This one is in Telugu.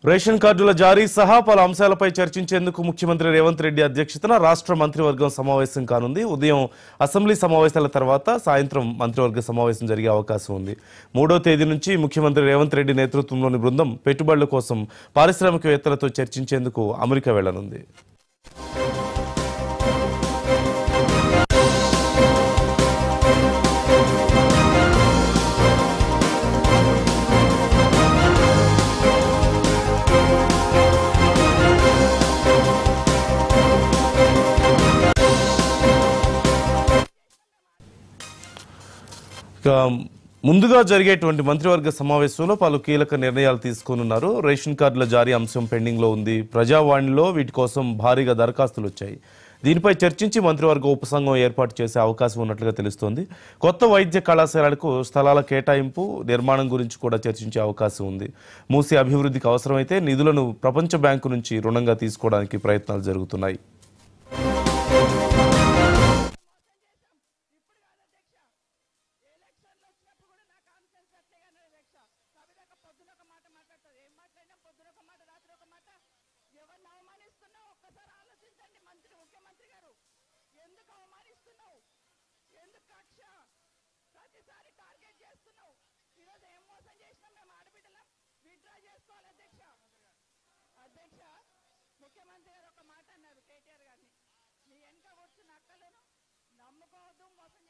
రేషన్ కార్డుల జారీ సహా పలు అంశాలపై చర్చించేందుకు ముఖ్యమంత్రి రేవంత్ రెడ్డి అధ్యక్షతన రాష్ట్ర మంత్రివర్గం సమావేశం కానుంది. ఉదయం అసెంబ్లీ సమావేశాల తర్వాత సాయంత్రం మంత్రివర్గ సమావేశం జరిగే అవకాశం ఉంది. 3వ తేదీ నుంచి ముఖ్యమంత్రి రేవంత్ రెడ్డి నేతృత్వంలోని బృందం పెట్టుబడుల కోసం పారిశ్రామికవేత్తలతో చర్చించేందుకు అమెరికా వెళ్లనుంది. ముందుగా జరిగేటువంటి మంత్రివర్గ సమావేశంలో పలు కీలక నిర్ణయాలు తీసుకోనున్నారు. రేషన్ కార్డుల జారీ అంశం పెండింగ్లో ఉంది. ప్రజావాణిలో వీటి కోసం భారీగా దరఖాస్తులు వచ్చాయి. దీనిపై చర్చించి మంత్రివర్గ ఉపసంఘం ఏర్పాటు చేసే అవకాశం ఉన్నట్లుగా తెలుస్తోంది. కొత్త వైద్య కళాశాలలకు స్థలాల కేటాయింపు, నిర్మాణం గురించి కూడా చర్చించే అవకాశం ఉంది. మూసీ అభివృద్ధికి అవసరమైతే నిధులను ప్రపంచ బ్యాంకు నుంచి రుణంగా తీసుకోవడానికి ప్రయత్నాలు జరుగుతున్నాయి. ముఖ్యమంత్రి గారు ఒక మాట అన్నారు కేటీఆర్ గారిని, నీ వెనక వచ్చిన అక్కలను నమ్ముకోవద్దు, మోసం